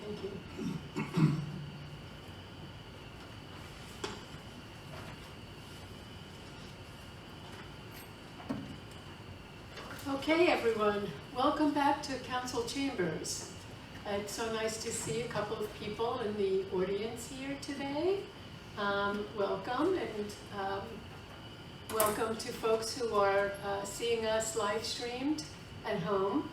thank you. Okay, everyone, welcome back to Council Chambers. It's so nice to see a couple of people in the audience here today. Welcome, and welcome to folks who are seeing us live streamed at home.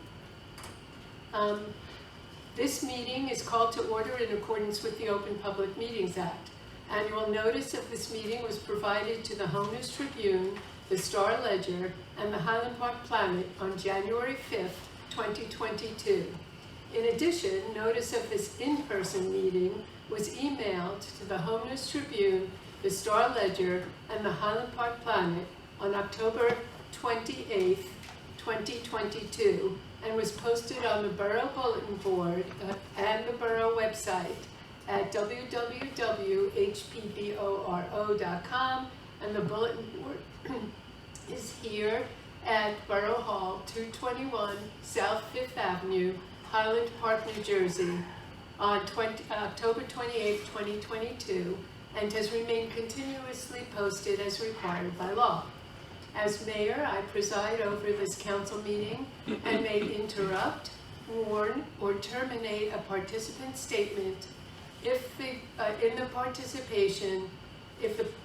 This meeting is called to order in accordance with the Open Public Meetings Act. Annual notice of this meeting was provided to the Home News Tribune, the Star Ledger, and the Highland Park Planet on January 5th, 2022. In addition, notice of this in-person meeting was emailed to the Home News Tribune, the Star Ledger, and the Highland Park Planet on October 28th, 2022, and was posted on the Borough Bulletin Board and the Borough website at www.hpboro.com, and the bulletin board is here at Borough Hall, 221 South 5th Avenue, Highland Park, New Jersey, on October 28, 2022, and has remained continuously posted as required by law. As mayor, I preside over this council meeting and may interrupt, warn, or terminate a participant's statement if the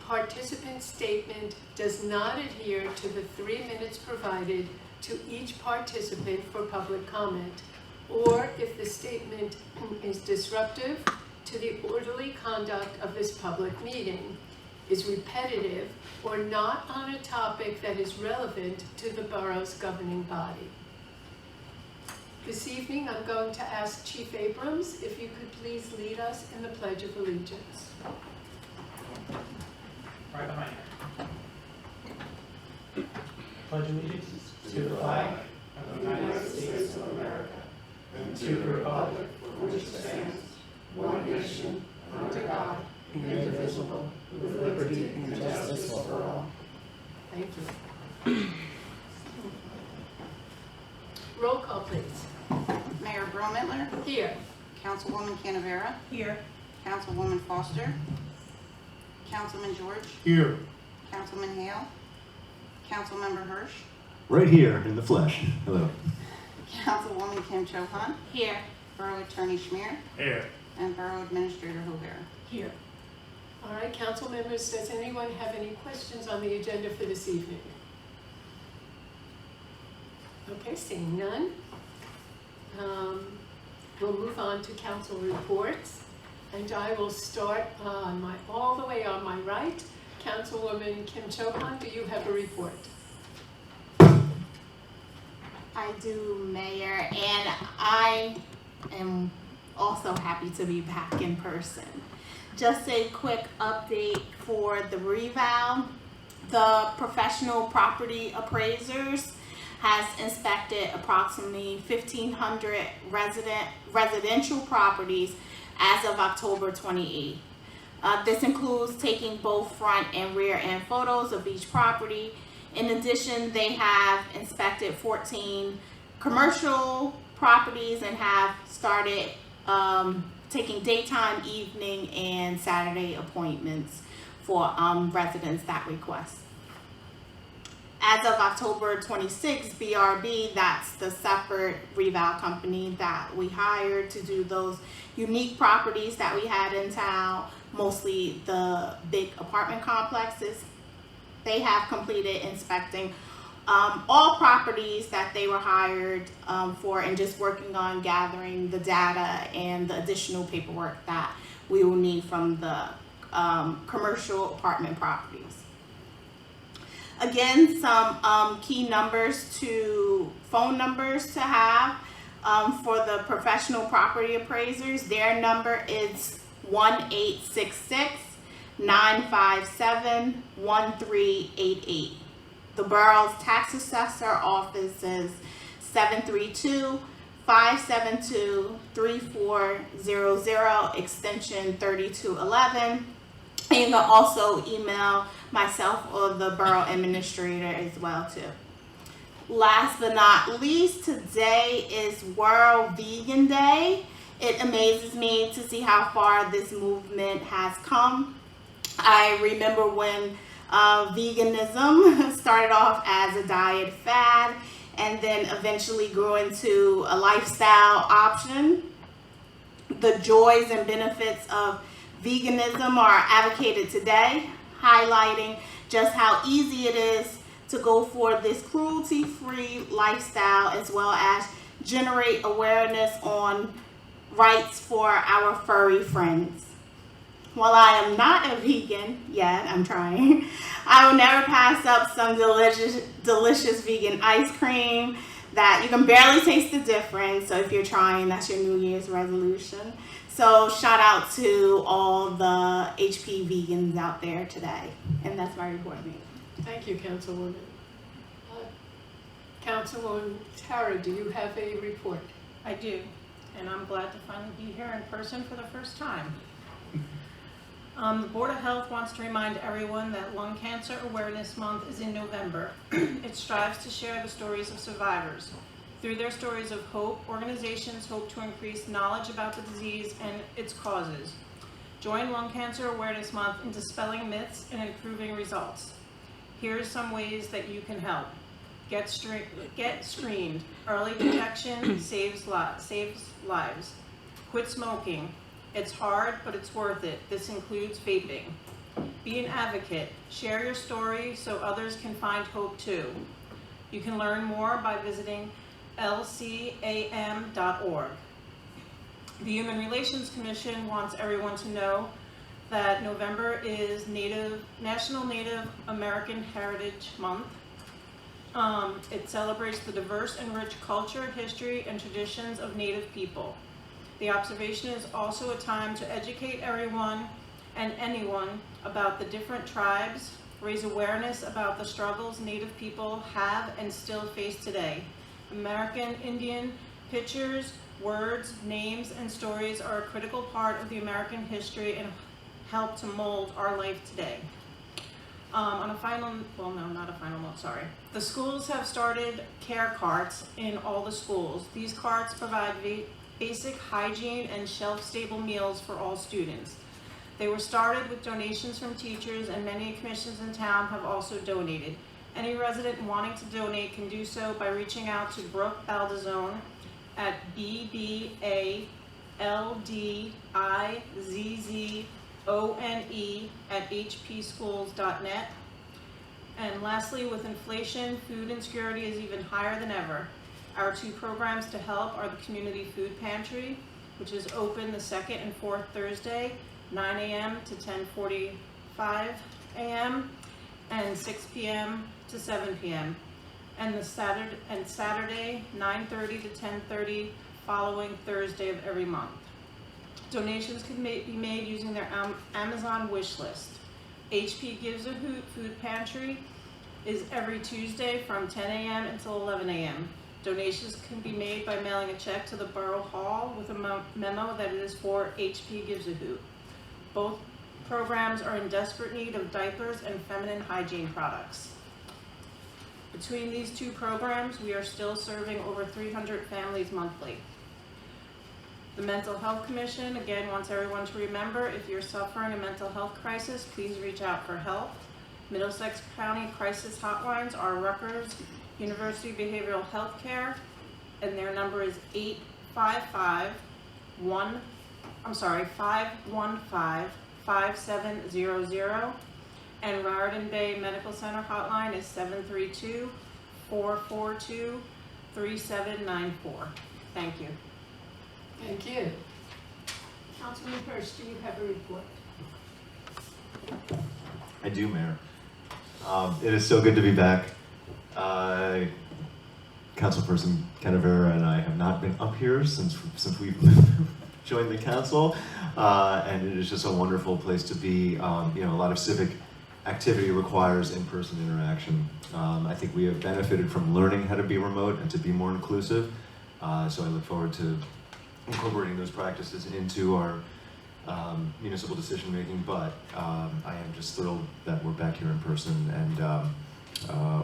participant's statement does not adhere to the 3 minutes provided to each participant for public comment, or if the statement is disruptive to the orderly conduct of this public meeting, is repetitive, or not on a topic that is relevant to the borough's governing body. This evening, I'm going to ask Chief Abrams if you could please lead us in the Pledge of Allegiance. Right behind you. Pledge allegiance to the flag of the United States of America and to the republic for which it stands, one nation, under God, indivisible, with liberty and justice for all. Thank you. Roll call, please. Mayor Borough. Here. Councilwoman Canavera. Here. Councilwoman Foster. Councilman George. Here. Councilman Hale. Councilmember Hirsch. Right here in the flesh. Hello. Councilwoman Kim Cho-Han. Here. Borough Attorney Schmier. Here. And Borough Administrator Hover. Here. All right, council members, does anyone have any questions on the agenda for this evening? Okay, seeing none. We'll move on to council reports, and I will start on all the way on my right. Councilwoman Kim Cho-Han, do you have a report? I do, Mayor, and I am also happy to be back in person. Just a quick update for the reval. The professional property appraisers has inspected approximately 1,500 residential properties as of October 28th. This includes taking both front and rear end photos of each property. In addition, they have inspected 14 commercial properties and have started taking daytime, evening, and Saturday appointments for residents that request. As of October 26th, BRB, that's the separate reval company that we hired to do those unique properties that we had in town, mostly the big apartment complexes. They have completed inspecting all properties that they were hired for, and just working on gathering the data and the additional paperwork that we will need from the commercial apartment properties. Again, some key phone numbers to have for the professional property appraisers. Their number is 1-866-957-1388. The borough's tax assessor office is 732-572-3400, extension 3211. And you can also email myself or the borough administrator as well too. Last but not least, today is World Vegan Day, It amazes me to see how far this movement has come. I remember when veganism started off as a diet fad and then eventually grew into a lifestyle option. The joys and benefits of veganism are advocated today, highlighting just how easy it is to go for this cruelty-free lifestyle, as well as generate awareness on rights for our furry friends. While I am not a vegan yet, I'm trying, I will never pass up some delicious vegan ice cream that you can barely taste the difference. So if you're trying, that's your New Year's resolution. So shout out to all the HP vegans out there today. And that's my report, mate. Thank you, Councilwoman. Councilwoman Tara, do you have a report? I do, and I'm glad to finally be here in person for the first time. The Board of Health wants to remind everyone that Lung Cancer Awareness Month is in November. It strives to share the stories of survivors. Through their stories of hope, organizations hope to increase knowledge about the disease and its causes. Join Lung Cancer Awareness Month in dispelling myths and improving results. Here are some ways that you can help. Get screened. Early detection saves lives. Quit smoking. It's hard, but it's worth it. This includes vaping. Be an advocate. Share your story so others can find hope too. You can learn more by visiting lcam.org. The Human Relations Commission wants everyone to know that November is National Native American Heritage Month. It celebrates the diverse and rich culture, history, and traditions of Native people. The observation is also a time to educate everyone and anyone about the different tribes, raise awareness about the struggles Native people have and still face today. American Indian pictures, words, names, and stories are a critical part of the American history and help to mold our life today. On a final, well, no, not a final note, sorry. The schools have started care carts in all the schools. These carts provide basic hygiene and shelf-stable meals for all students. They were started with donations from teachers, and many commissions in town have also donated. Any resident wanting to donate can do so by reaching out to Brooke Baldizone at BBALDIZZONE@hpschools.net. And lastly, with inflation, food insecurity is even higher than ever. Our two programs to help are the Community Food Pantry, which is open the second and fourth Thursday, 9 a.m. to 10:45 a.m. and 6 p.m. to 7 p.m. and Saturday 9:30 to 10:30 following Thursday of every month. Donations can be made using their Amazon wish list. HP Gives a Hoot Food Pantry is every Tuesday from 10 a.m. until 11 a.m. Donations can be made by mailing a check to the Borough Hall with a memo that it is for HP Gives a Hoot. Both programs are in desperate need of diapers and feminine hygiene products. Between these two programs, we are still serving over 300 families monthly. The Mental Health Commission, again, wants everyone to remember, if you're suffering a mental health crisis, please reach out for help. Middlesex County Crisis Hotlines are Rutgers University Behavioral Health Care, and their number is 515-5700, and Raritan Bay Medical Center Hotline is 732-442-3794. Thank you. Thank you. Councilman Hirsch, do you have a report? I do, Mayor. It is so good to be back. Councilperson Canavera and I have not been up here since we've joined the council, and it is just a wonderful place to be. A lot of civic activity requires in-person interaction. I think we have benefited from learning how to be remote and to be more inclusive, so I look forward to incorporating those practices into our municipal decision making, but I am just thrilled that we're back here in person and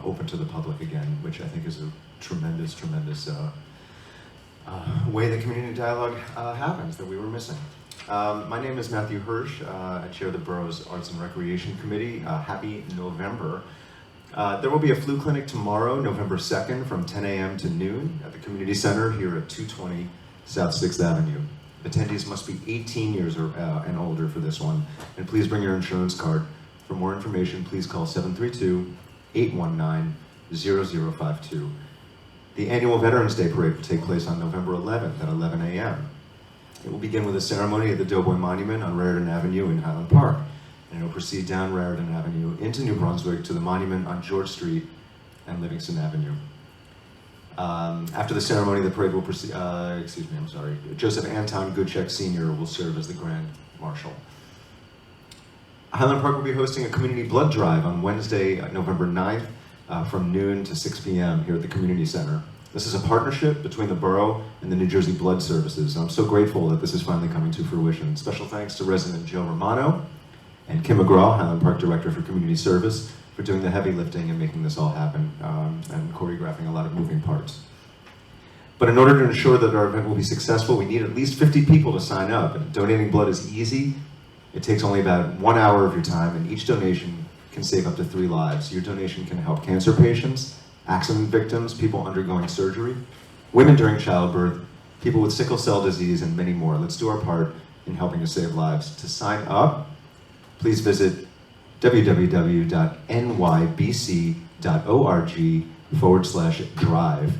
open to the public again, which I think is a tremendous way that community dialogue happens that we were missing. My name is Matthew Hirsch. I chair the Borough's Arts and Recreation Committee. Happy November. There will be a flu clinic tomorrow, November 2nd, from 10 a.m. to noon at the Community Center here at 220 South 6th Avenue. Attendees must be 18 years and older for this one, and please bring your insurance card. For more information, please call 732-819-0052. The annual Veterans Day Parade will take place on November 11th at 11 a.m. It will begin with a ceremony at the Doughboy Monument on Raritan Avenue in Highland Park, and it will proceed down Raritan Avenue into New Brunswick to the monument on George Street and Livingston Avenue. After the ceremony, the parade will proceed, Joseph Anton Goodcheck Sr. will serve as the Grand Marshal. Highland Park will be hosting a community blood drive on Wednesday, November 9th, from noon to 6 p.m. here at the Community Center. This is a partnership between the Borough and the New Jersey Blood Services. I'm so grateful that this is finally coming to fruition. Special thanks to resident Joe Romano and Kim McGraw, Highland Park Director for Community Service, for doing the heavy lifting and making this all happen, and choreographing a lot of moving parts. But in order to ensure that our event will be successful, we need at least 50 people to sign up. And donating blood is easy. It takes only about 1 hour of your time, and each donation can save up to 3 lives. Your donation can help cancer patients, accident victims, people undergoing surgery, women during childbirth, people with sickle cell disease, and many more. Let's do our part in helping to save lives. To sign up, please visit www.nybc.org/drive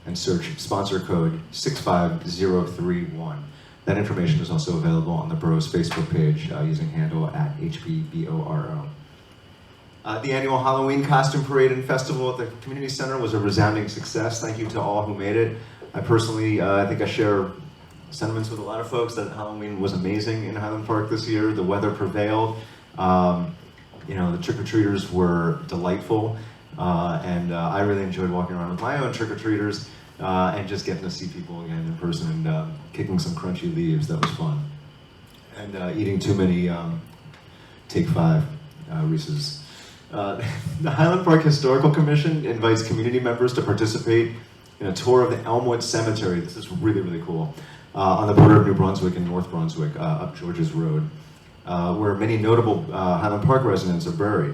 and search sponsor code 65031. That information is also available on the Borough's Facebook page using handle @HBBORO. The annual Halloween Costume Parade and Festival at the Community Center was a resounding success. Thank you to all who made it. I personally, I think I share sentiments with a lot of folks that Halloween was amazing in Highland Park this year. The weather prevailed. The trick-or-treaters were delightful, and I really enjoyed walking around with my own trick-or-treaters and just getting to see people again in person and kicking some crunchy leaves. That was fun. And eating too many Take 5 Reese's. The Highland Park Historical Commission invites community members to participate in a tour of the Elmwood Cemetery. This is really, really cool. On the border of New Brunswick and North Brunswick, up Georges Road, where many notable Highland Park residents are buried.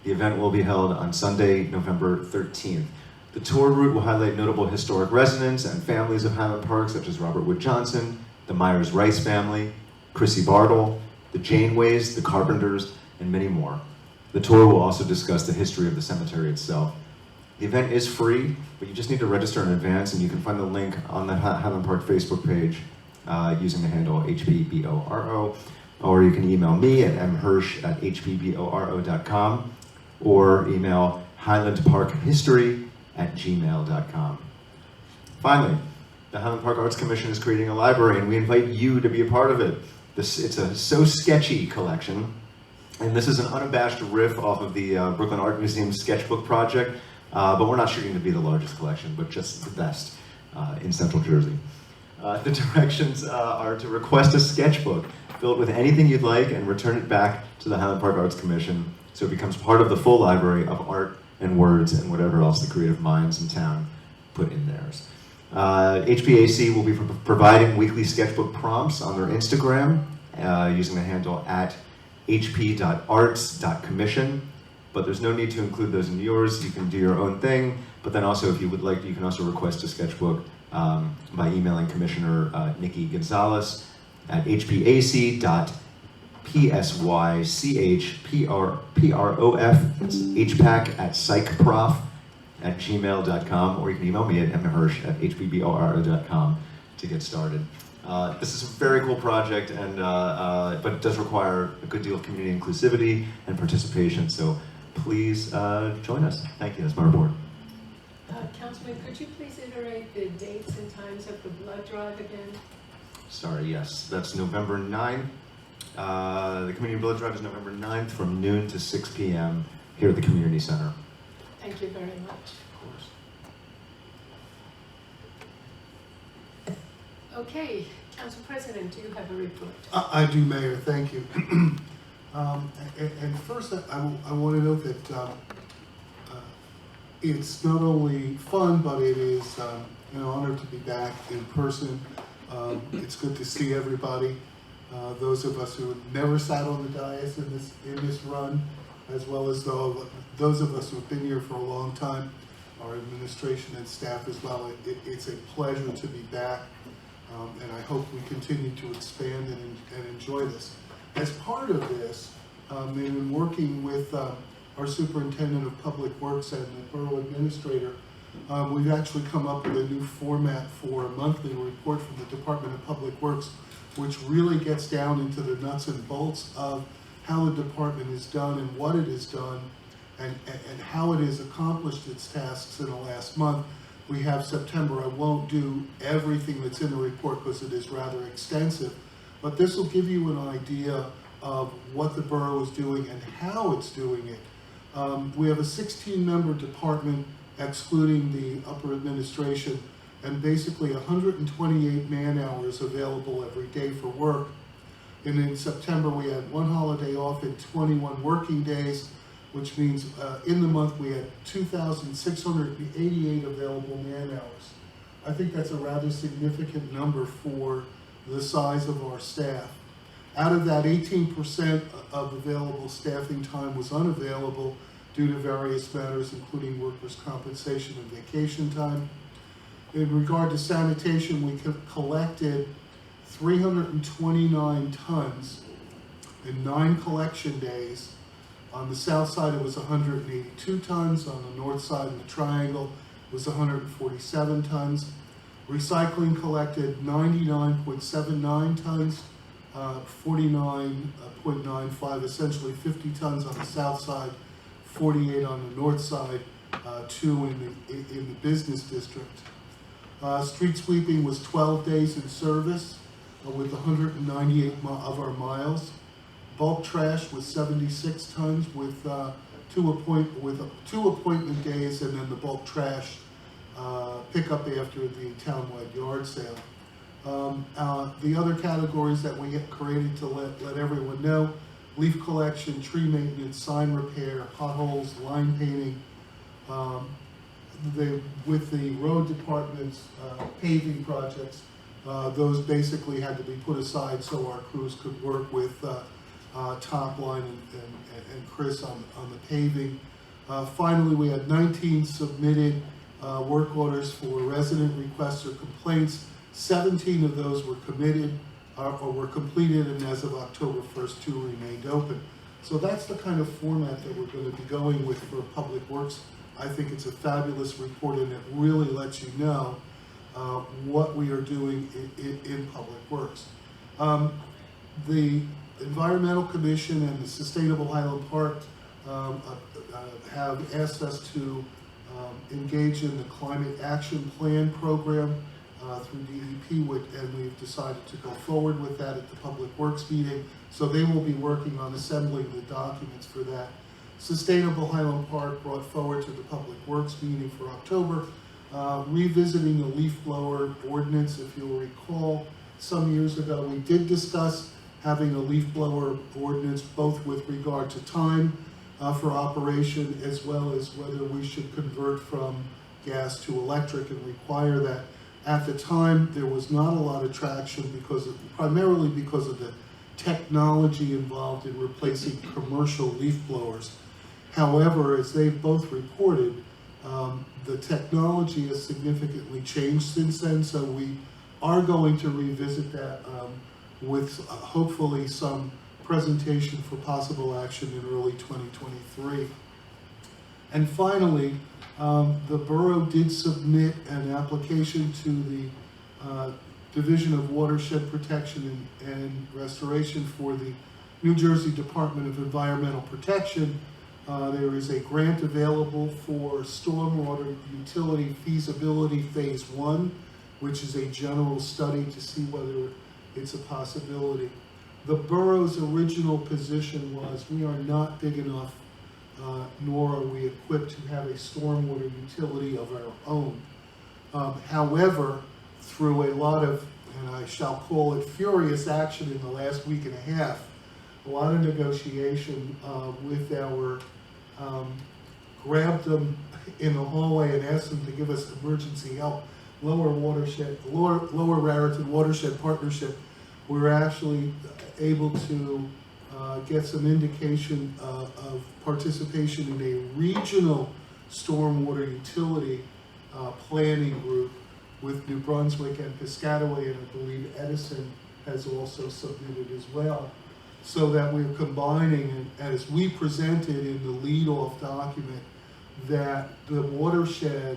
The event will be held on Sunday, November 13th. The tour route will highlight notable historic residents and families of Highland Park, such as Robert Wood Johnson, the Myers Rice family, Chrissy Bartle, the Janeways, the Carpenters, and many more. The tour will also discuss the history of the cemetery itself. The event is free, but you just need to register in advance, and you can find the link on the Highland Park Facebook page using the handle HBBORO, or you can email me at mhirsch@hbboro.com, or email highlandparkhistory@gmail.com. Finally, the Highland Park Arts Commission is creating a library, and we invite you to be a part of it. It's a So Sketchy collection, and this is an unabashed riff off of the Brooklyn Art Museum sketchbook project, but we're not shooting to be the largest collection, but just the best in Central Jersey. The directions are to request a sketchbook filled with anything you'd like and return it back to the Highland Park Arts Commission so it becomes part of the full library of art and words and whatever else the creative minds in town put in theirs. HPAC will be providing weekly sketchbook prompts on their Instagram using the handle @hp.arts.commission, but there's no need to include those in yours. You can do your own thing, but then also if you would like, you can also request a sketchbook by emailing Commissioner Nikki Gonzalez at hpac.psychprof, that's hpac@psychprof@gmail.com, or you can email me at mhirsch@hbboro.com to get started. This is a very cool project, and but it does require a good deal of community inclusivity and participation, so please join us. Thank you, that's my report. Councilman, could you please iterate the dates and times of the blood drive again? Sorry, yes, that's November 9th. The community blood drive is November 9th from noon to 6 p.m. here at the Community Center. Thank you very much. Of course. Okay, Council President, do you have a report? I do, Mayor, thank you. And first, I want to note that it's not only fun, but it is an honor to be back in person. It's good to see everybody. Those of us who have never sat on the dais in this run, as well as those of us who have been here for a long time, our administration and staff as well. It's a pleasure to be back, and I hope we continue to expand and enjoy this. As part of this, and in working with our Superintendent of Public Works and the Borough Administrator, we've actually come up with a new format for a monthly report from the Department of Public Works, which really gets down into the nuts and bolts of how the department is done and what it has done and how it has accomplished its tasks in the last month. We have September. I won't do everything that's in the report because it is rather extensive, but this will give you an idea of what the borough is doing and how it's doing it. We have a 16-member department, excluding the upper administration, and basically 128 man-hours available every day for work. And in September, we had one holiday off and 21 working days, which means in the month we had 2,688 available man-hours. I think that's a rather significant number for the size of our staff. Out of that, 18% of available staffing time was unavailable due to various matters, including workers' compensation and vacation time. In regard to sanitation, we collected 329 tons in 9 collection days. On the south side, it was 182 tons. On the north side, in the triangle, it was 147 tons. Recycling collected 99.79 tons, 49.95, essentially 50 tons on the south side, 48 on the north side, 2 in the business district. Street sweeping was 12 days in service with 198 of our miles. Bulk trash was 76 tons with two appointment days, and then the bulk trash pickup after the townwide yard sale. The other categories that we have created to let everyone know: leaf collection, tree maintenance, sign repair, potholes, line painting. With the road department's paving projects, those basically had to be put aside so our crews could work with Top Line and Chris on the paving. Finally, we had 19 submitted work orders for resident requests or complaints. 17 of those were committed or were completed, and as of October 1st, 2 remained open. So that's the kind of format that we're going to be going with for Public Works. I think it's a fabulous report, and it really lets you know what we are doing in Public Works. The Environmental Commission and the Sustainable Highland Park have asked us to engage in the Climate Action Plan program through DEP, and we've decided to go forward with that at the Public Works meeting. So they will be working on assembling the documents for that. Sustainable Highland Park brought forward to the Public Works meeting for October, revisiting the leaf blower ordinance. If you'll recall, some years ago we did discuss having a leaf blower ordinance, both with regard to time for operation, as well as whether we should convert from gas to electric and require that. At the time, there was not a lot of traction primarily because of the technology involved in replacing commercial leaf blowers. However, as they've both reported, the technology has significantly changed since then, so we are going to revisit that with hopefully some presentation for possible action in early 2023. And finally, the borough did submit an application to the Division of Watershed Protection and Restoration for the New Jersey Department of Environmental Protection. There is a grant available for Stormwater Utility Feasibility Phase 1, which is a general study to see whether it's a possibility. The borough's original position was we are not big enough, nor are we equipped to have a stormwater utility of our own. However, through a lot of, and I shall call it furious action in the last week and a half, a lot of negotiation with our, grabbed them in the hallway and asked them to give us emergency help Lower Raritan Watershed Partnership, we're actually able to get some indication of participation in a regional stormwater utility planning group with New Brunswick and Piscataway, and I believe Edison has also submitted as well, so that we're combining, and as we presented in the lead-off document, that the watershed,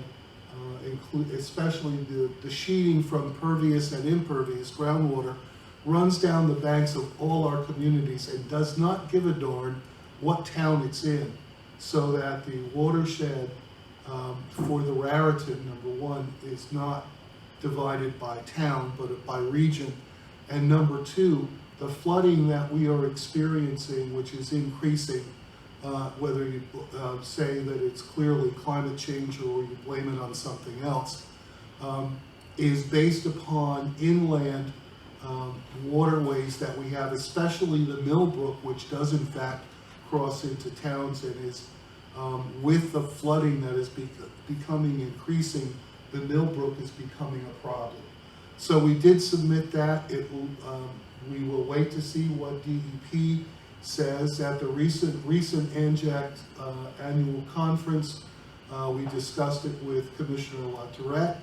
especially the sheeting from pervious and impervious groundwater, runs down the banks of all our communities and does not give a darn what town it's in, so that the watershed for the Raritan, number one, is not divided by town, but by region. And number two, the flooding that we are experiencing, which is increasing, whether you say that it's clearly climate change or you blame it on something else, is based upon inland waterways that we have, especially the Millbrook, which does in fact cross into towns, and is with the flooding that is becoming increasing, the Millbrook is becoming a problem. So we did submit that. We will wait to see what DEP says. At the recent ANJAC annual conference, we discussed it with Commissioner LaTourette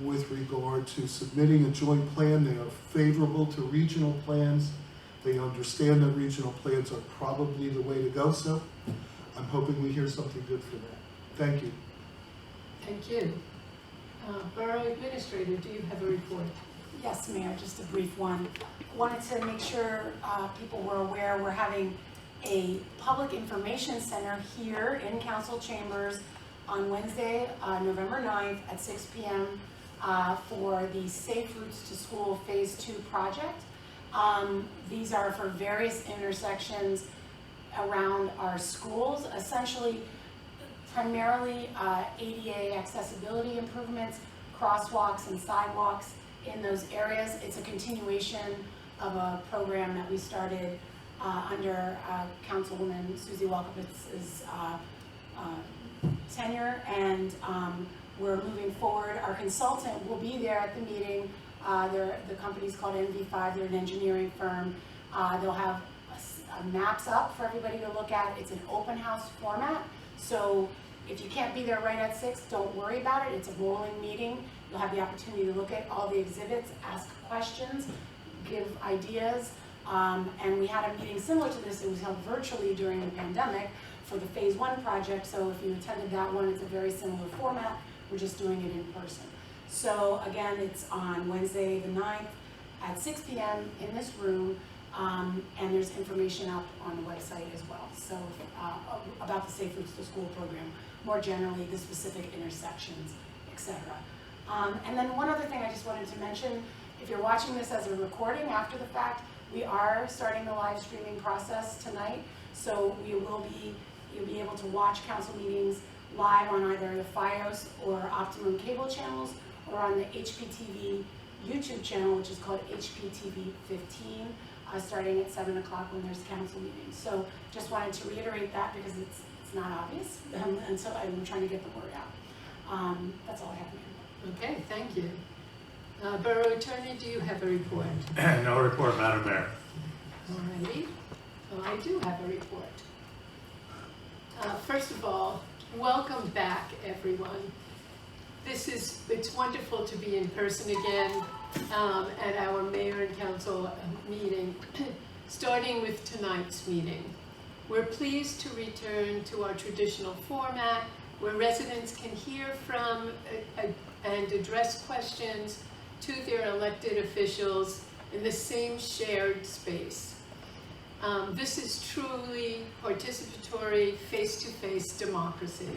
with regard to submitting a joint plan. They are favorable to regional plans. They understand that regional plans are probably the way to go, so I'm hoping we hear something good for that. Thank you. Thank you. Borough Administrator, do you have a report? Yes, Mayor, just a brief one. Wanted to make sure people were aware we're having a public information center here in council chambers on Wednesday, November 9th at 6 p.m. For the Safe Routes to School Phase 2 project. These are for various intersections around our schools, essentially primarily ADA accessibility improvements, crosswalks and sidewalks in those areas. It's a continuation of a program that we started under Councilwoman Susie Walkowitz's tenure, and we're moving forward. Our consultant will be there at the meeting. The company's called NV5, they're an engineering firm. They'll have maps up for everybody to look at. It's an open house format, so if you can't be there right at 6, don't worry about it. It's a rolling meeting. You'll have the opportunity to look at all the exhibits, ask questions, give ideas. And we had a meeting similar to this. It was held virtually during the pandemic for the Phase 1 project. So if you attended that one, it's a very similar format. We're just doing it in person. So again, it's on Wednesday the 9th at 6 p.m. in this room. And there's information up on the website as well. So about the Safe Routes to School program, more generally, the specific intersections, etc. And then one other thing I just wanted to mention, if you're watching this as a recording after the fact, we are starting the live streaming process tonight. So you'll be able to watch council meetings live on either the FiOS or Optimum cable channels, or on the HPTV YouTube channel, which is called HPTV 15, starting at 7 o'clock when there's council meetings. So just wanted to reiterate that because it's not obvious, and so I'm trying to get the word out. That's all I have, Mayor. Okay, thank you. Borough Attorney, do you have a report? No report, Madam Mayor. Alrighty. Well, I do have a report. First of all, welcome back, everyone. It's wonderful to be in person again at our mayor and council meeting, starting with tonight's meeting. We're pleased to return to our traditional format where residents can hear from and address questions to their elected officials in the same shared space. This is truly participatory, face-to-face democracy.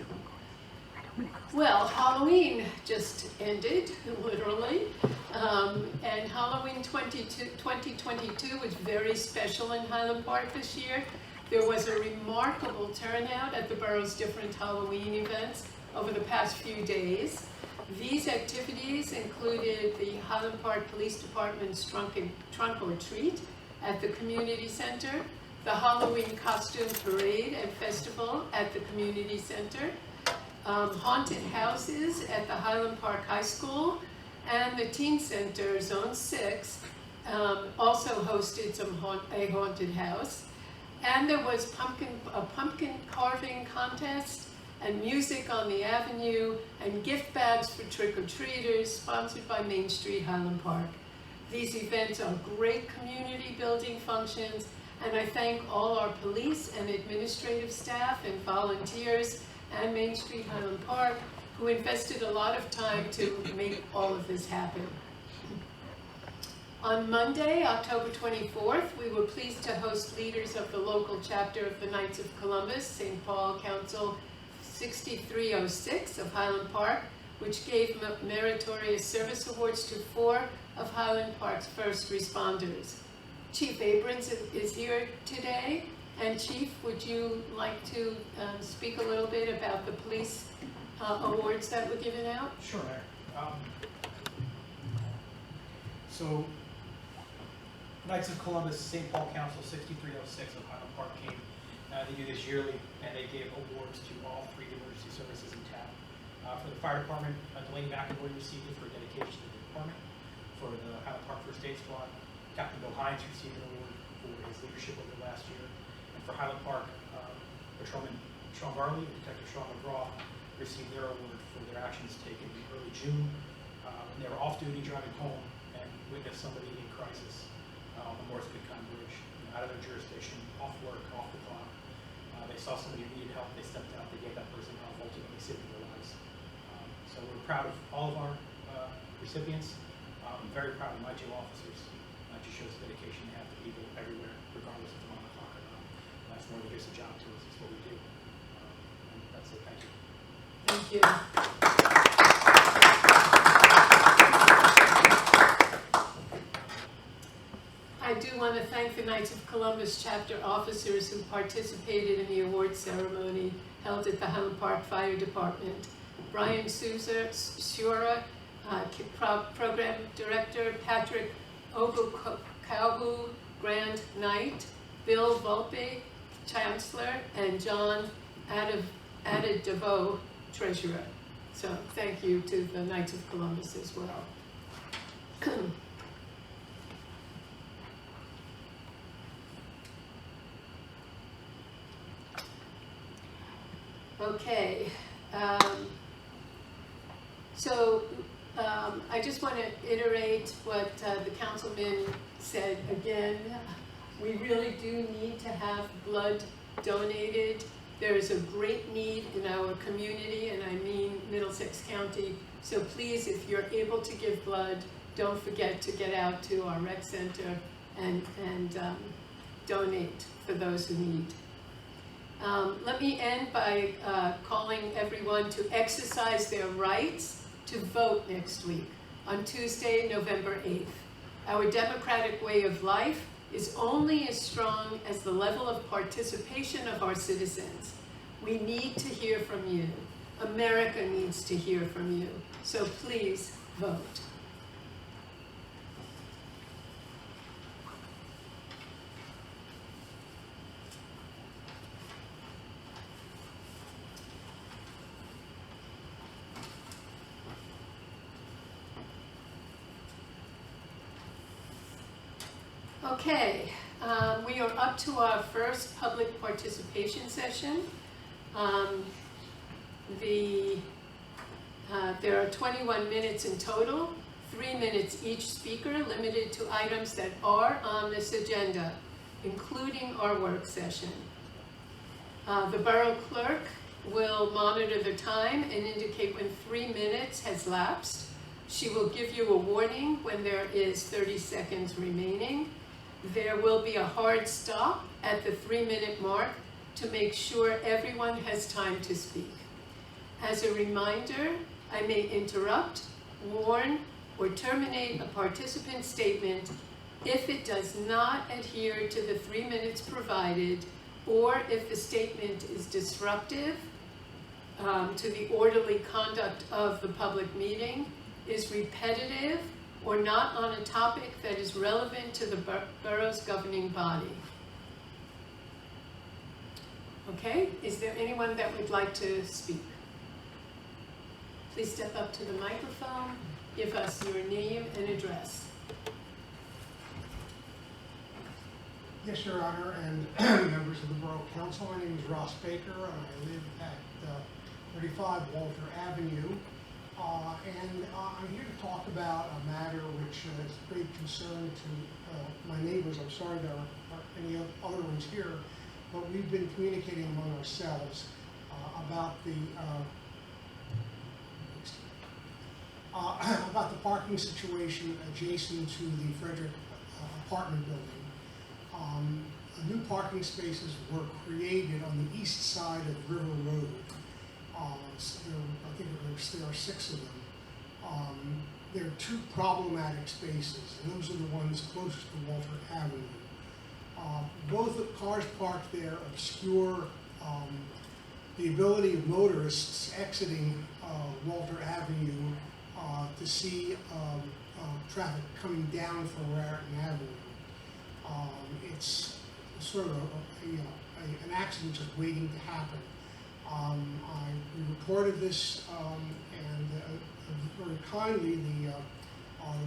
Well, Halloween just ended, literally, and Halloween 2022 was very special in Highland Park this year. There was a remarkable turnout at the borough's different Halloween events over the past few days. These activities included the Highland Park Police Department's trunk or treat at the community center, the Halloween costume parade and festival at the community center, haunted houses at the Highland Park High School, and the Teen Center, Zone 6, also hosted a haunted house. And there was a pumpkin carving contest and music on the avenue and gift bags for trick-or-treaters sponsored by Main Street Highland Park. These events are great community building functions, and I thank all our police and administrative staff and volunteers and Main Street Highland Park who invested a lot of time to make all of this happen. On Monday, October 24th, we were pleased to host leaders of the local chapter of the Knights of Columbus, St. Paul Council 6306 of Highland Park, which gave meritorious service awards to 4 of Highland Park's first responders. Chief Abrams is here today, and Chief, would you like to speak a little bit about the police awards that were given out? Sure, Mayor. So, Knights of Columbus, St. Paul Council 6306 of Highland Park came. They do this yearly, and they gave awards to all 3 emergency services in town. For the fire department, Delaney McAvoy received it for dedication to the department. For the Highland Park First Aid Squad, Captain Bill Hines received an award for his leadership over the last year. And for Highland Park, Patrolman Sean Barley and Detective Sean McGraw received their award for their actions taken in early June. When they were off duty driving home and witnessed somebody in crisis on the Morris Goodkind Bridge, out of their jurisdiction, off work, off the clock. They saw somebody who needed help, they stepped out, they gave that person help, ultimately saving their lives. So we're proud of all of our recipients. I'm very proud of my 2 officers. It just shows the dedication they have to people everywhere, regardless if they're on the clock or not. And that's more than just a job to us, it's what we do. And that's it, thank you. Thank you. I do want to thank the Knights of Columbus chapter officers who participated in the award ceremony held at the Highland Park Fire Department. Brian Shura, Program Director, Patrick Obukahu, Grand Knight, Bill Volpe, Chancellor, and John Adedevo, Treasurer. So thank you to the Knights of Columbus as well. Okay, I just want to iterate what the councilman said again. We really do need to have blood donated. There is a great need in our community, and I mean Middlesex County. So please, if you're able to give blood, don't forget to get out to our rec center and donate for those who need. Let me end by calling everyone to exercise their rights to vote next week on Tuesday, November 8th. Our democratic way of life is only as strong as the level of participation of our citizens. We need to hear from you. America needs to hear from you. So please vote. Okay, we are up to our first public participation session. There are 21 minutes in total, 3 minutes each speaker, limited to items that are on this agenda, including our work session. The borough clerk will monitor the time and indicate when 3 minutes has lapsed. She will give you a warning when there is 30 seconds remaining. There will be a hard stop at the 3-minute mark to make sure everyone has time to speak. As a reminder, I may interrupt, warn, or terminate a participant's statement if it does not adhere to the 3 minutes provided, or if the statement is disruptive to the orderly conduct of the public meeting, is repetitive, or not on a topic that is relevant to the borough's governing body. Okay, is there anyone that would like to speak? Please step up to the microphone, give us your name and address. Yes, Your Honor, and members of the Borough Council. My name is Ross Baker, and I live at 35 Walter Avenue. I'm here to talk about a matter which is of great concern to my neighbors. I'm sorry there aren't any other ones here, but we've been communicating among ourselves about the parking situation adjacent to the Frederick apartment building. New parking spaces were created on the east side of River Road. I think there are 6 of them. There are 2 problematic spaces, and those are the ones closest to Walter Avenue. Both the cars parked there obscure the ability of motorists exiting Walter Avenue to see traffic coming down from Raritan Avenue. It's sort of an accident just waiting to happen. We reported this, and very kindly, the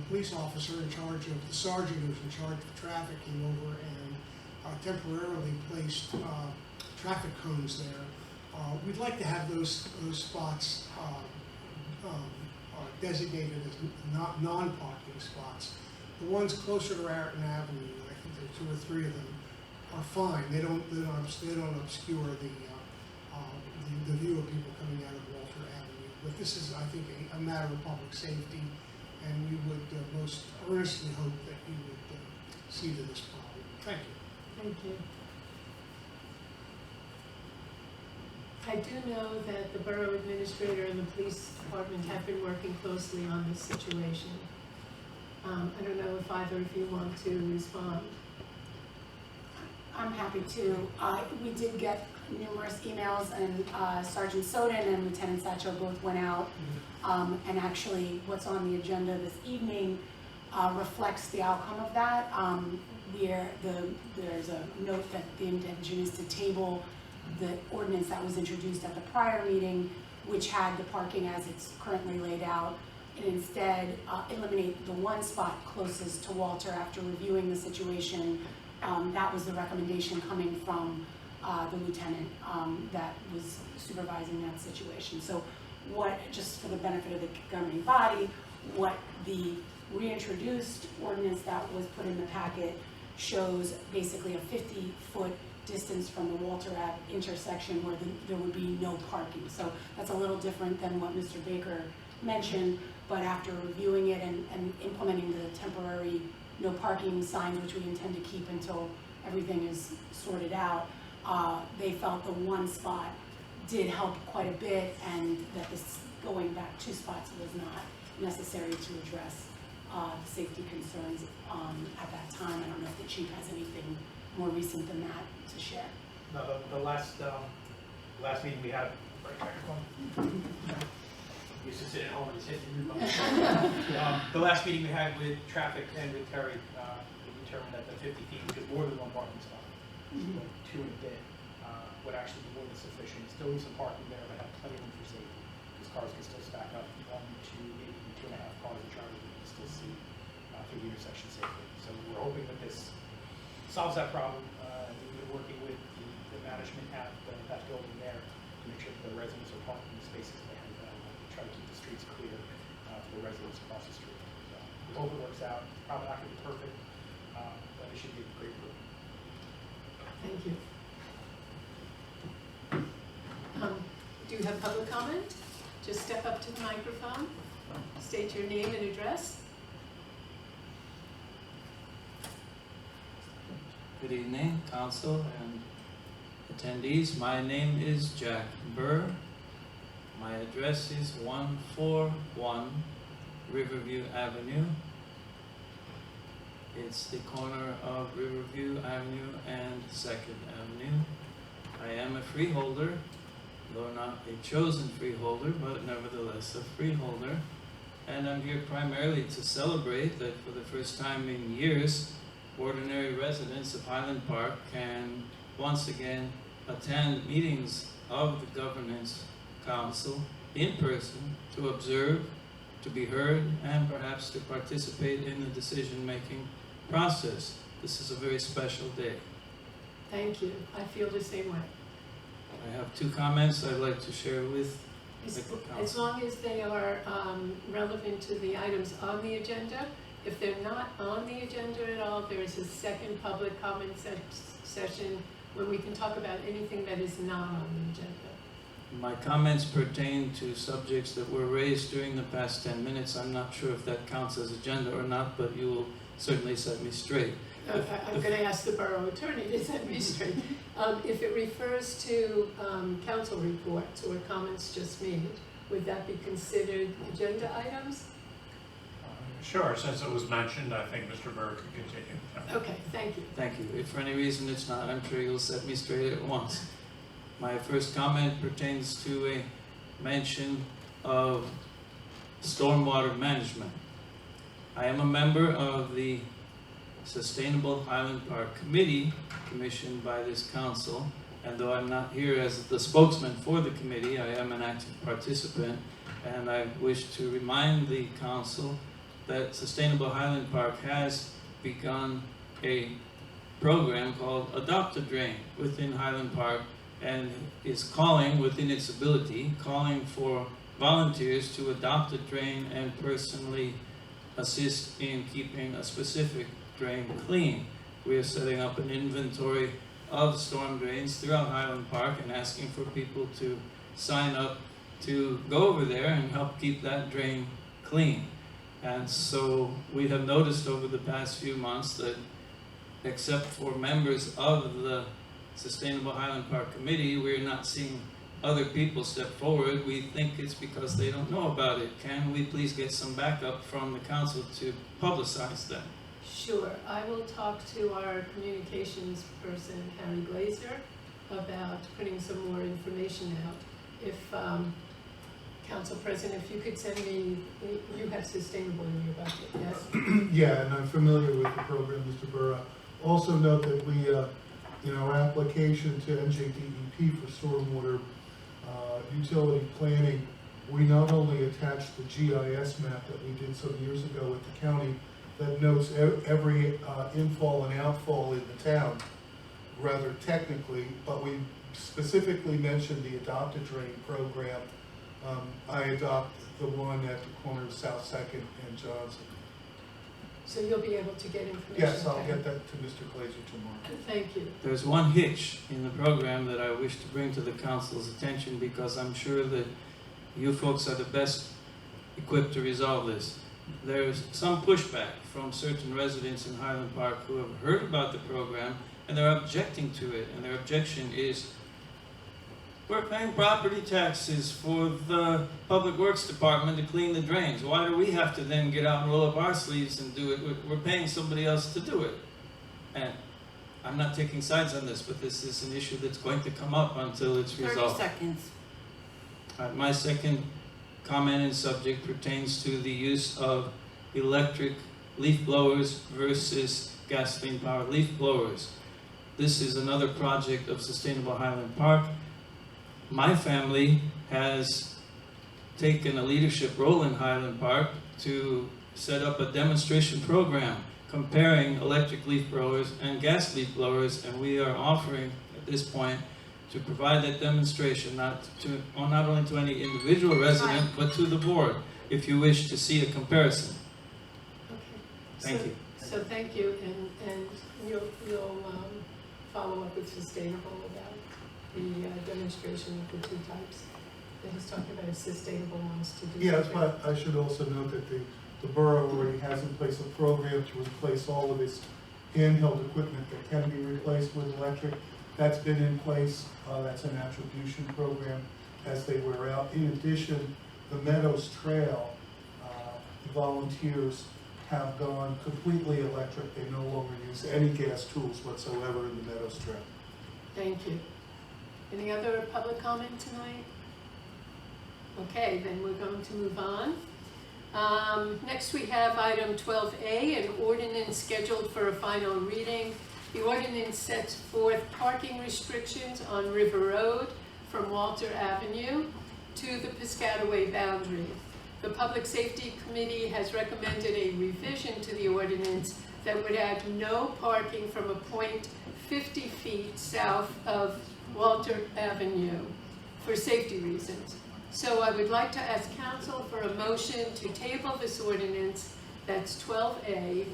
police officer in charge of, the sergeant who was in charge of traffic came over and temporarily placed traffic cones there. We'd like to have those spots designated as non-parking spots. The ones closer to Raritan Avenue, I think there are 2 or 3 of them, are fine. They don't obscure the view of people coming out of Walter Avenue. But this is, I think, a matter of public safety, and we would most earnestly hope that you would see to this problem. Thank you. Thank you. I do know that the Borough Administrator and the Police Department have been working closely on this situation. I don't know if either of you want to respond. I'm happy to. We did get numerous emails, and Sergeant Soden and Lieutenant Satcho both went out. And actually, what's on the agenda this evening reflects the outcome of that. There's a note that the intention is to table the ordinance that was introduced at the prior meeting, which had the parking as it's currently laid out, and instead eliminate the 1 spot closest to Walter after reviewing the situation. That was the recommendation coming from the lieutenant that was supervising that situation. So just for the benefit of the governing body, what the reintroduced ordinance that was put in the packet shows basically a 50-foot distance from the Walter Ave intersection where there would be no parking. So that's a little different than what Mr. Baker mentioned, but after reviewing it and implementing the temporary no parking signs, which we intend to keep until everything is sorted out, they felt the 1 spot did help quite a bit, and that this going back 2 spots was not necessary to address the safety concerns at that time. I don't know if the chief has anything more recent than that to share. No, the last meeting we had, used to sit at home and just hit the mute button. The last meeting we had with traffic and with Terry, we determined that the 50 feet, because more than 1 parking spot, like 2 in a bit, would actually be more than sufficient. Still need some parking there, but have plenty of room for safety, because cars can still stack up 1, 2, maybe 2.5 cars in charge, we can still see through the intersection safely. So we're hoping that this solves that problem. We've been working with the management at that building there to make sure that the residents are parking in the spaces they have. Try to keep the streets clear for the residents across the street. So we hope it works out. It's probably not going to be perfect, but it should be a great group. Thank you. Do you have public comment? Just step up to the microphone, state your name and address. Good evening, council and attendees. My name is Jack Burr. My address is 141 Riverview Avenue. It's the corner of Riverview Avenue and 2nd Avenue. I am a freeholder, though not a chosen freeholder, but nevertheless a freeholder. And I'm here primarily to celebrate that for the first time in years, ordinary residents of Highland Park can once again attend meetings of the Governance Council in person to observe, to be heard, and perhaps to participate in the decision-making process. This is a very special day. Thank you. I feel the same way. I have two comments I'd like to share with As, the council. as long as they are relevant to the items on the agenda. If they're not on the agenda at all, there is a second public comment session when we can talk about anything that is not on the agenda. My comments pertain to subjects that were raised during the past 10 minutes. I'm not sure if that counts as agenda or not, but you will certainly set me straight. I'm going to ask the borough attorney to set me straight. If it refers to council reports or comments just made, would that be considered agenda items? Sure, since it was mentioned, I think Mr. Borough could continue. Okay, thank you. Thank you. If for any reason it's not, I'm sure you'll set me straight at once. My first comment pertains to a mention of stormwater management. I am a member of the Sustainable Highland Park Committee commissioned by this council, and though I'm not here as the spokesman for the committee, I am an active participant, and I wish to remind the council that Sustainable Highland Park has begun a program called Adopt a Drain within Highland Park, and is calling, within its ability, calling for volunteers to adopt a drain and personally assist in keeping a specific drain clean. We are setting up an inventory of storm drains throughout Highland Park and asking for people to sign up to go over there and help keep that drain clean. And so we have noticed over the past few months that except for members of the Sustainable Highland Park Committee, we're not seeing other people step forward. We think it's because they don't know about it. Can we please get some backup from the council to publicize that? Sure. I will talk to our communications person, Harry Glazer, about putting some more information out. If, Council President, if you could send me, you have sustainable in your budget, yes? Yeah, and I'm familiar with the program, Mr. Borough. Also note that we, in our application to NJDEP for stormwater utility planning, we not only attached the GIS map that we did some years ago with the county that notes every infall and outfall in the town, rather technically, but we specifically mentioned the Adopt a Drain program. I adopt the one at the corner of South 2nd and Johnson. So you'll be able to get information? Yes, I'll back. get that to Mr. Glazer tomorrow. Thank you. There's one hitch in the program that I wish to bring to the council's attention, because I'm sure that you folks are the best equipped to resolve this. There's some pushback from certain residents in Highland Park who have heard about the program and they're objecting to it, and their objection is, we're paying property taxes for the Public Works Department to clean the drains. Why do we have to then get out and roll up our sleeves and do it? We're paying somebody else to do it. And I'm not taking sides on this, but this is an issue that's going to come up until it's resolved. 30 seconds. My second comment and subject pertains to the use of electric leaf blowers versus gasoline-powered leaf blowers. This is another project of Sustainable Highland Park. My family has taken a leadership role in Highland Park to set up a demonstration program comparing electric leaf blowers and gas leaf blowers, and we are offering at this point to provide that demonstration not only to any individual resident, but to the board, if you wish to see a comparison. Okay. Thank you. So thank you, and you'll follow up with Sustainable about the demonstration of the two types that he's talking about, if Sustainable wants to do. Yes, something. but I should also note that the borough already has in place a program to replace all of its handheld equipment that can be replaced with electric. That's been in place. That's an attribution program as they wear out. In addition, the Meadows Trail, the volunteers have gone completely electric. They no longer use any gas tools whatsoever in the Meadows Trail. Thank you. Any other public comment tonight? Okay, then we're going to move on. Next we have item 12A, an ordinance scheduled for a final reading. The ordinance sets forth parking restrictions on River Road from Walter Avenue to the Piscataway boundary. The Public Safety Committee has recommended a revision to the ordinance that would add no parking from a point 50 feet south of Walter Avenue for safety reasons. So I would like to ask council for a motion to table this ordinance, that's 12A,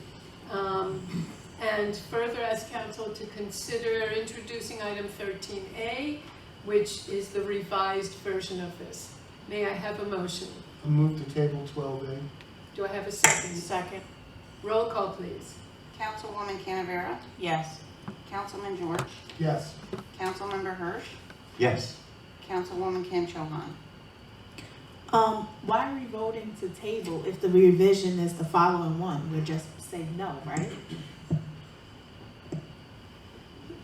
and further ask council to consider introducing item 13A, which is the revised version of this. May I have a motion? I move to table 12A. Do I have a second? Second. Roll call, please. Councilwoman Canavera? Yes. Councilman George? Yes. Councilmember Hirsch? Yes. Councilwoman Kim Cho-Han? Why are we voting to table if the revision is the following one? We'll just say no, right?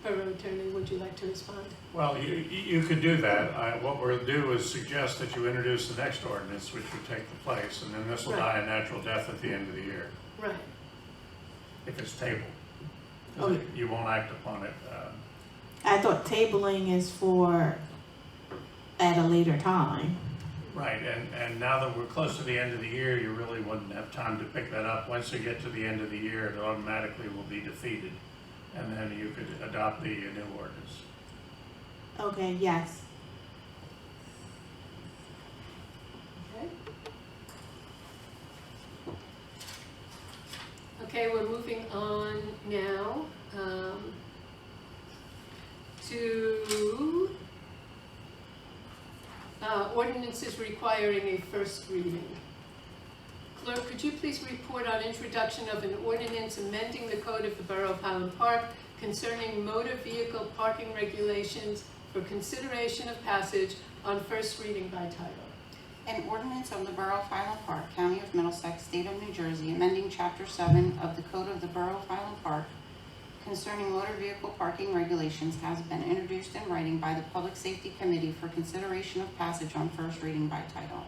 Borough Attorney, would you like to respond? Well, you could do that. What we'll do is suggest that you introduce the next ordinance, which would take the place, and then this will die a natural death at the end of the year, Right. if it's tabled. Okay. You won't act upon it. I thought tabling is for at a later time. Right, and now that we're close to the end of the year, you really wouldn't have time to pick that up. Once you get to the end of the year, it automatically will be defeated, and then you could adopt the new ordinance. Okay, yes. Okay. Okay, we're moving on now to ordinances requiring a first reading. Clerk, could you please report on introduction of an ordinance amending the code of the Borough of Highland Park concerning motor vehicle parking regulations for consideration of passage on first reading by title? An ordinance of the Borough of Highland Park, County of Middlesex, State of New Jersey, amending Chapter 7 of the Code of the Borough of Highland Park concerning motor vehicle parking regulations has been introduced in writing by the Public Safety Committee for consideration of passage on first reading by title.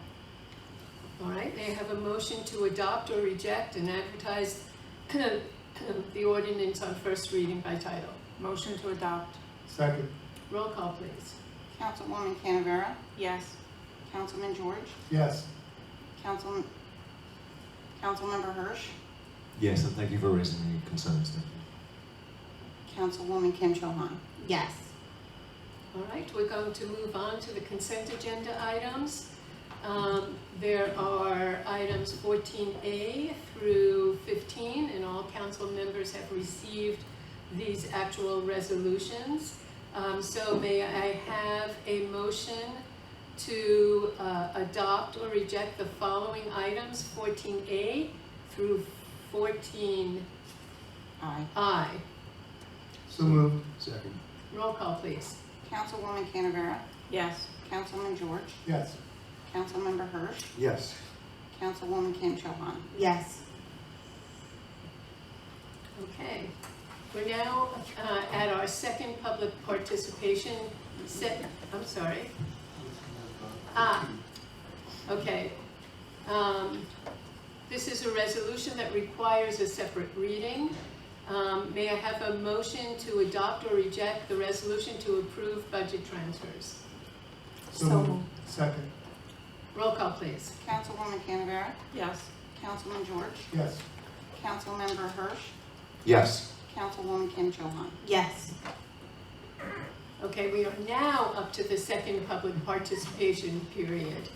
All right, may I have a motion to adopt or reject and advertise the ordinance on first reading by title? Motion to adopt. Second. Roll call, please. Councilwoman Canavera? Yes. Councilman George? Yes. Councilmember Hirsch? Yes, and thank you for raising the concerns. Thank you. Councilwoman Kim Cho-Han? Yes. All right, we're going to move on to the consent agenda items. There are items 14A through 15, and all council members have received these actual resolutions. So may I have a motion to adopt or reject the following items, 14A through 14I? Aye. So moved. Second. Roll call, please. Councilwoman Canavera? Yes. Councilman George? Yes. Councilmember Hirsch? Yes. Councilwoman Kim Cho-Han? Yes. Okay, we're now at our second public participation I'm sorry. Okay. This is a resolution that requires a separate reading. May I have a motion to adopt or reject the resolution to approve budget transfers? So moved. Second. Roll call, please. Councilwoman Canavera? Yes. Councilman George? Yes. Councilmember Hirsch? Yes. Councilwoman Kim Cho-Han? Yes. Okay, we are now up to the second public participation period.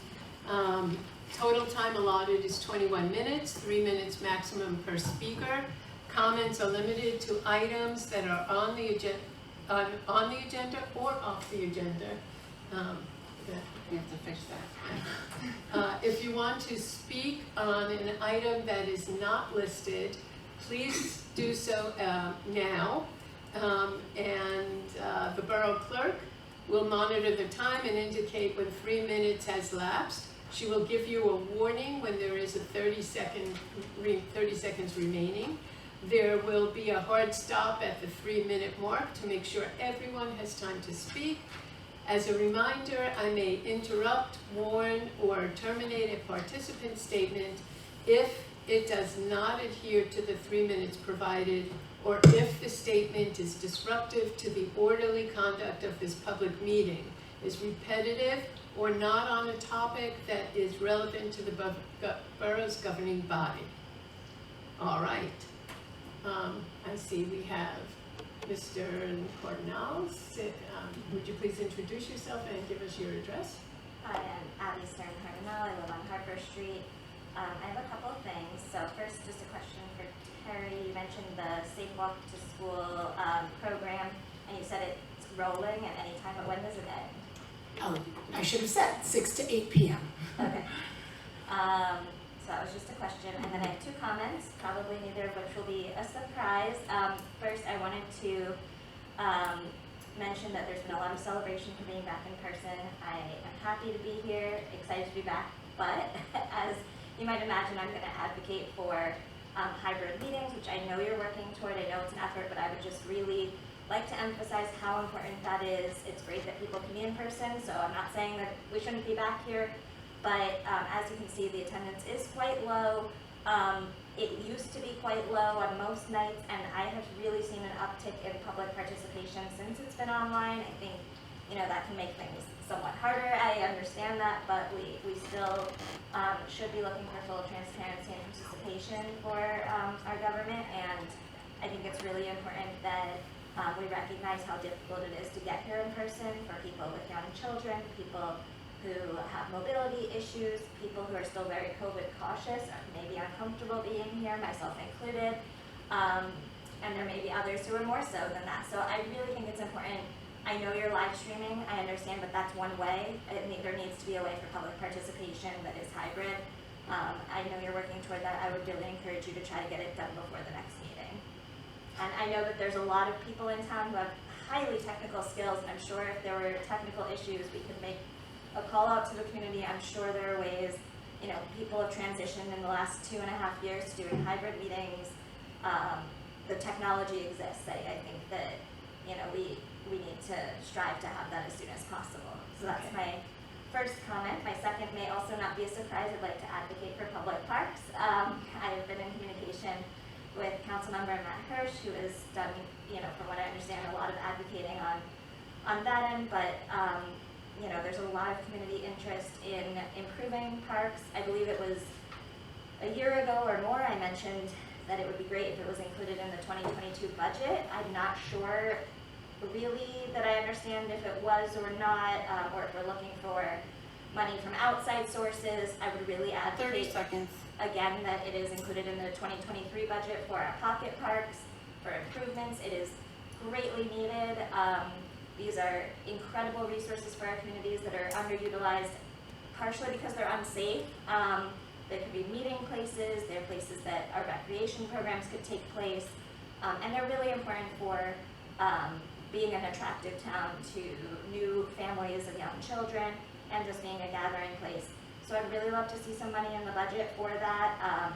Total time allotted is 21 minutes, 3 minutes maximum per speaker. Comments are limited to items that are on the agenda or off the agenda. We have to fix that. If you want to speak on an item that is not listed, please do so now. The borough clerk will monitor the time and indicate when 3 minutes has lapsed. She will give you a warning when there is a 30 seconds remaining. There will be a hard stop at the 3-minute mark to make sure everyone has time to speak. As a reminder, I may interrupt, warn, or terminate a participant's statement if it does not adhere to the 3 minutes provided, or if the statement is disruptive to the orderly conduct of this public meeting. is repetitive or not on a topic that is relevant to the borough's governing body. All right. I see we have Mr. Cornell. Would you please introduce yourself and give us your address? Hi, I'm Abby Stern Cardinal. I live on Harper Street. I have a couple of things. So first, just a question for Terry. You mentioned the Safe Walk to School program, and you said it's rolling at any time, but when does it end? Oh, I should have said 6 to 8 p.m. Okay. So that was just a question. And then I have two comments, probably neither of which will be a surprise. First, I wanted to mention that there's been a lot of celebration for being back in person. I am happy to be here, excited to be back, but as you might imagine, I'm going to advocate for hybrid meetings, which I know you're working toward. I know it's an effort, but I would just really like to emphasize how important that is. It's great that people can be in person, so I'm not saying that we shouldn't be back here, but as you can see, the attendance is quite low. It used to be quite low on most nights, and I have really seen an uptick in public participation since it's been online. I think, that can make things somewhat harder. I understand that, but we still should be looking for full transparency and participation for our government, and I think it's really important that we recognize how difficult it is to get here in person for people with young children, people who have mobility issues, people who are still very COVID cautious, or maybe uncomfortable being here, myself included, and there may be others who are more so than that. So I really think it's important. I know you're live streaming, I understand, but that's one way. There needs to be a way for public participation that is hybrid. I know you're working toward that. I would really encourage you to try to get it done before the next meeting. And I know that there's a lot of people in town who have highly technical skills, and I'm sure if there were technical issues, we could make a call out to the community. I'm sure there are ways, people have transitioned in the last 2.5 years to doing hybrid meetings. The technology exists. I think that, we need to strive to have that as soon as possible. So that's my first comment. My second may also not be a surprise. I'd like to advocate for public parks. I've been in communication with Councilmember Matt Hirsch, who has done, from what I understand, a lot of advocating on that end, but there's a lot of community interest in improving parks. I believe it was a year ago or more I mentioned that it would be great if it was included in the 2022 budget. I'm not sure really that I understand if it was or not, or if we're looking for money from outside sources. I would really advocate 30 seconds. Again that it is included in the 2023 budget for our pocket parks, for improvements. It is greatly needed. These are incredible resources for our communities that are underutilized, partially because they're unsafe. They could be meeting places, they're places that our recreation programs could take place, and they're really important for being an attractive town to new families of young children and just being a gathering place. So I'd really love to see some money in the budget for that.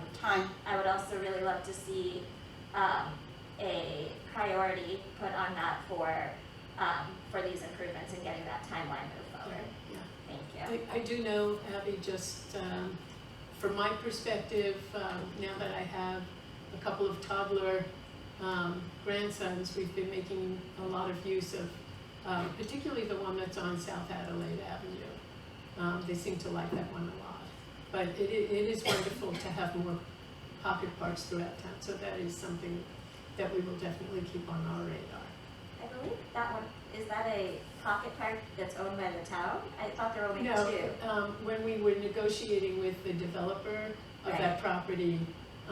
I would also really love to see a priority put on that for these improvements and getting that timeline moved forward. Yeah. Thank you. I do know, Abby, just from my perspective, now that I have a couple of toddler grandsons, we've been making a lot of use of, particularly the one that's on South Adelaide Avenue. They seem to like that one a lot. But it is wonderful to have more pocket parks throughout town, so that is something that we will definitely keep on our radar. I believe that one, is that a pocket park that's owned by the town? I thought there were only No, two. when we were negotiating with the developer of that property,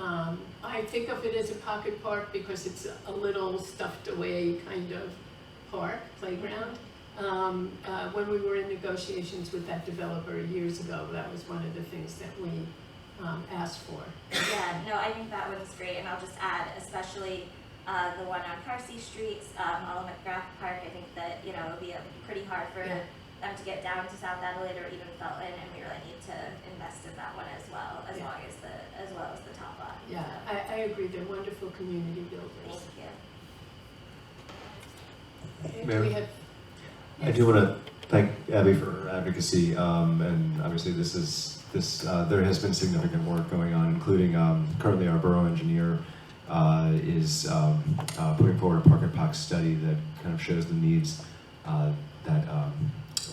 I think of it as a pocket park because it's a little stuffed away kind of park, playground. When we were in negotiations with that developer years ago, that was one of the things that we asked for. Yeah, no, I think that one's great, and I'll just add, especially the one on Carsey Street, Olive McGrath Park. I think that it'll be pretty hard for them to get down to South Adelaide or even Felton, and we really need to invest in that one as well, as well as the top lot. Yeah, I agree. They're wonderful community builders. Thank you. Okay, Mayor? do we have? I do want to thank Abby for her advocacy, and obviously there has been significant work going on, including currently our borough engineer is putting forward a park and pock study that kind of shows the needs that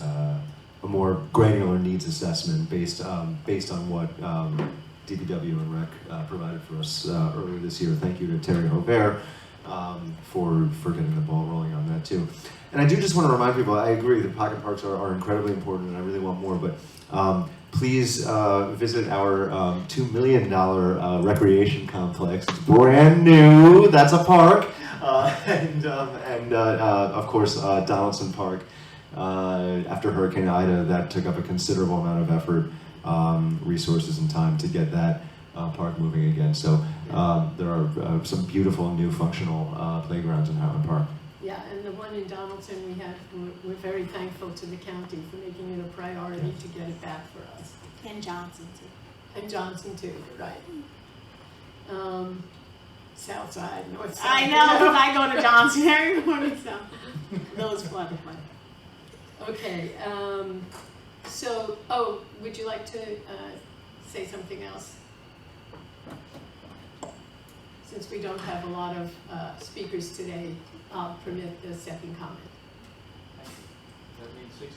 a more granular needs assessment based on what DPW and Rec provided for us earlier this year. Thank you to Terry Hobert for getting the ball rolling on that too. And I do just want to remind people, I agree that pocket parks are incredibly important, and I really want more, but please visit our $2 million recreation complex. It's brand new, that's a park. And of course, Donaldson Park. After Hurricane Ida, that took up a considerable amount of effort, resources, and time to get that park moving again. So there are some beautiful new functional playgrounds in Highland Park. Yeah, and the one in Donaldson, we're very thankful to the county for making it a priority to get it back for us. And Johnson too. And Johnson too, right. South side, north side. I know, because I go to Johnson every morning, so those flooded. Okay, so, would you like to say something else? Since we don't have a lot of speakers today, I'll permit the second comment. That means 6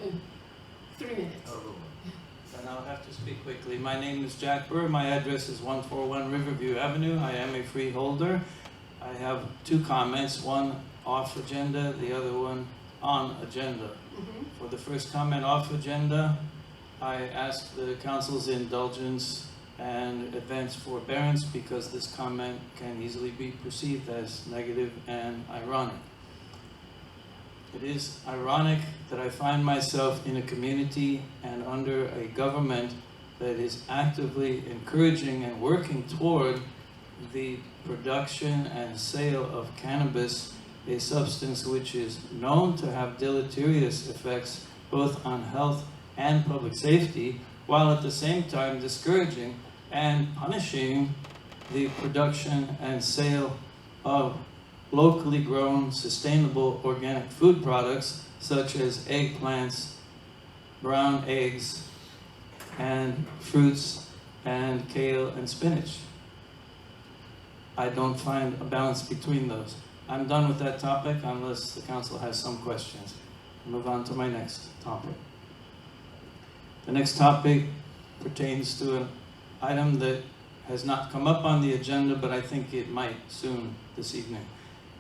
minutes? 3 minutes. Oh, then I'll have to speak quickly. My name is Jack Burr. My address is 141 Riverview Avenue. I am a freeholder. I have 2 comments, one off agenda, the other one on agenda. For the first comment off agenda, I ask the council's indulgence and advance forbearance because this comment can easily be perceived as negative and ironic. It is ironic that I find myself in a community and under a government that is actively encouraging and working toward the production and sale of cannabis, a substance which is known to have deleterious effects both on health and public safety, while at the same time discouraging and punishing the production and sale of locally grown, sustainable organic food products such as eggplants, brown eggs, and fruits, and kale and spinach. I don't find a balance between those. I'm done with that topic unless the council has some questions. I'll move on to my next topic. The next topic pertains to an item that has not come up on the agenda, but I think it might soon this evening.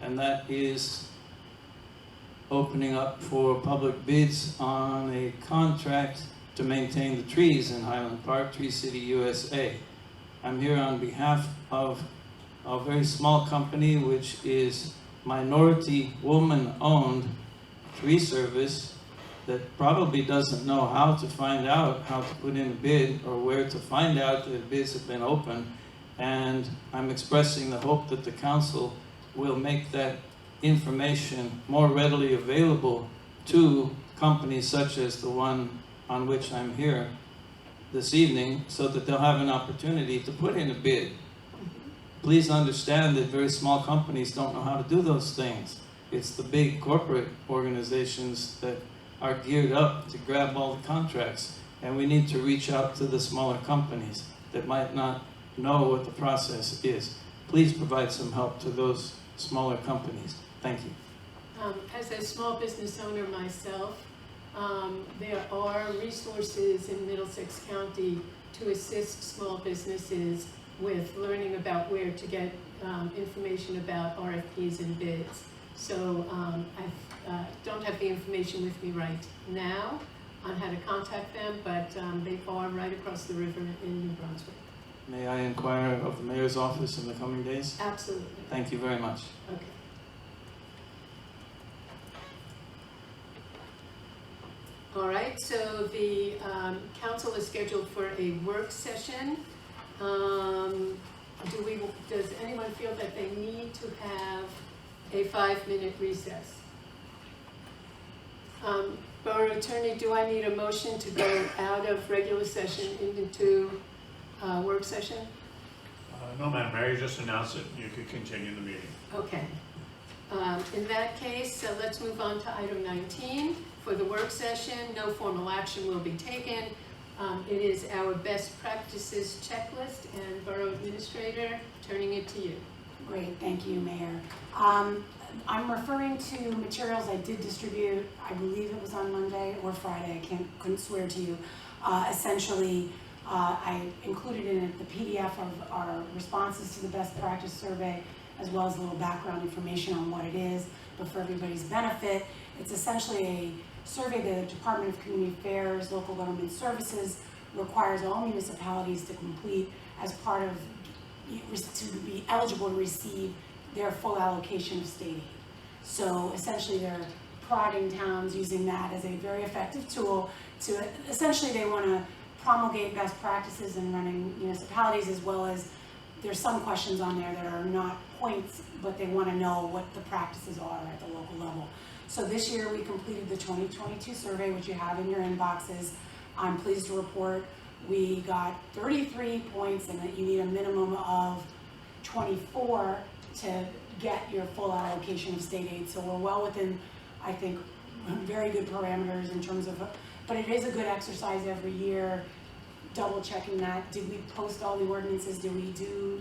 And that is opening up for public bids on a contract to maintain the trees in Highland Park, Tree City, USA. I'm here on behalf of a very small company which is minority woman-owned tree service that probably doesn't know how to find out how to put in a bid or where to find out that bids have been opened. And I'm expressing the hope that the council will make that information more readily available to companies such as the one on which I'm here this evening so that they'll have an opportunity to put in a bid. Please understand that very small companies don't know how to do those things. It's the big corporate organizations that are geared up to grab all the contracts, and we need to reach out to the smaller companies that might not know what the process is. Please provide some help to those smaller companies. Thank you. As a small business owner myself, there are resources in Middlesex County to assist small businesses with learning about where to get information about RFPs and bids. So I don't have the information with me right now on how to contact them, but they are right across the river in New Brunswick. May I inquire of the mayor's office in the coming days? Absolutely. Thank you very much. Okay. All right, so the council is scheduled for a work session. Does anyone feel that they need to have a 5-minute recess? Borough Attorney, do I need a motion to go out of regular session into work session? No, Madam Mayor, you just announced it. You could continue the meeting. Okay. In that case, let's move on to item 19. For the work session, no formal action will be taken. It is our best practices checklist, and Borough Administrator, turning it to you. Great, thank you, Mayor. I'm referring to materials I did distribute, I believe it was on Monday or Friday, couldn't swear to you. Essentially, I included in it the PDF of our responses to the best practice survey, as well as a little background information on what it is. But for everybody's benefit, it's essentially a survey the Department of Community Affairs, Local Government Services requires all municipalities to complete as part of, to be eligible to receive their full allocation of state aid. So essentially they're prodding towns using that as a very effective tool to, essentially they want to promulgate best practices in running municipalities, as well as there's some questions on there that are not points, but they want to know what the practices are at the local level. So this year we completed the 2022 survey, which you have in your inboxes. I'm pleased to report we got 33 points, and that you need a minimum of 24 to get your full allocation of state aid. So we're well within, I think, very good parameters in terms of, but it is a good exercise every year, double checking that. Did we post all the ordinances? Did we do,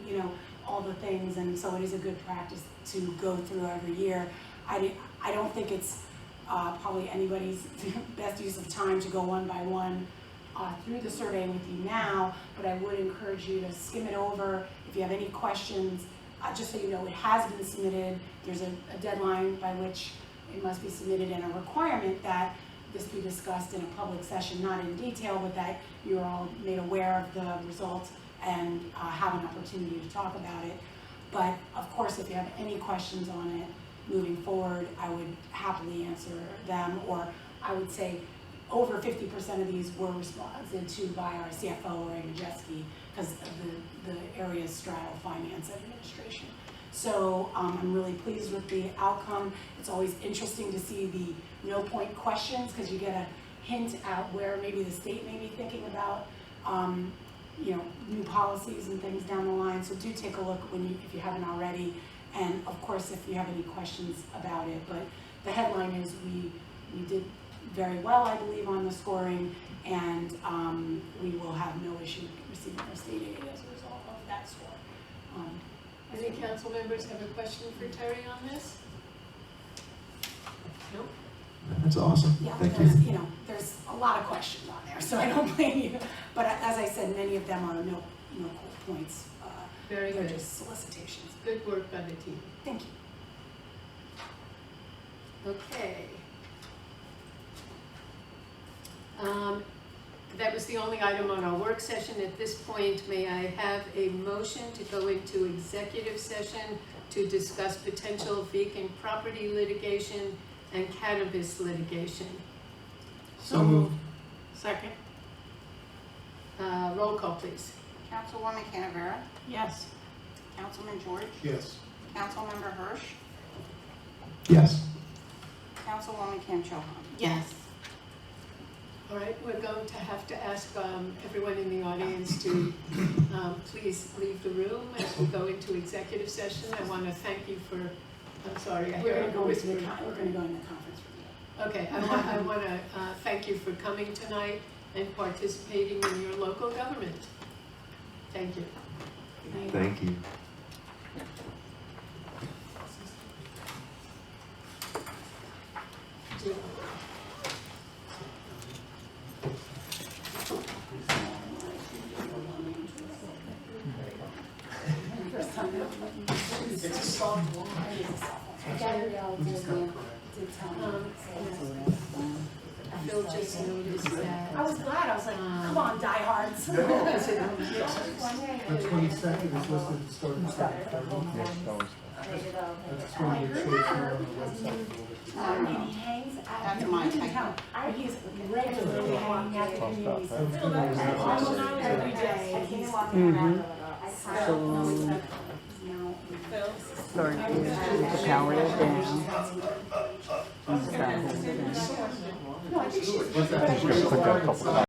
all the things? And so it is a good practice to go through every year. I don't think it's probably anybody's best use of time to go one by one through the survey with you now, but I would encourage you to skim it over. If you have any questions, just so you know, it has been submitted. There's a deadline by which it must be submitted, and a requirement that this be discussed in a public session, not in detail, but that you are all made aware of the results and have an opportunity to talk about it. But of course, if you have any questions on it moving forward, I would happily answer them, or I would say over 50% of these were responded to by our CFO, Ray Majeski, because of the area's straddle finance administration. So I'm really pleased with the outcome. It's always interesting to see the no point questions, because you get a hint at where maybe the state may be thinking about new policies and things down the line. So do take a look if you haven't already. And of course, if you have any questions about it. But the headline is we did very well, I believe, on the scoring, and we will have no issue receiving our state aid as a result of that score. Any council members have a question for Terry on this? Nope. That's awesome. Yeah, Thank there's, you. there's a lot of questions on there, so I don't blame you. But as I said, many of them are no points. Very They're good. just solicitations. Good work by the team. Thank you. Okay. That was the only item on our work session. At this point, may I have a motion to go into executive session to discuss potential vacant property litigation and cannabis litigation? So moved. Second. Roll call, please. Councilwoman Canavera? Yes. Councilman George? Yes. Councilmember Hirsch? Yes. Councilwoman Kim Cho Han? Yes. All right, we're going to have to ask everyone in the audience to please leave the room as we go into executive session. I want to thank you for, I'm sorry, I We're hear going to go into whispering. the conference room. Okay, I want to thank you for coming tonight and participating in your local government. Thank you. Thank you. It's a softball. Gabrielle did tell me. Phil just noticed that. I was glad. I was like, come on, diehards. The 22nd is listed to start at 7:30. That's going to be choice here on the website. And he hangs out. That's You my can type. tell. He's regularly hanging out at the community. Phil, Every day. I came He's walking around a little. I saw Sorry. Shower it down. No, I think she's. What's that?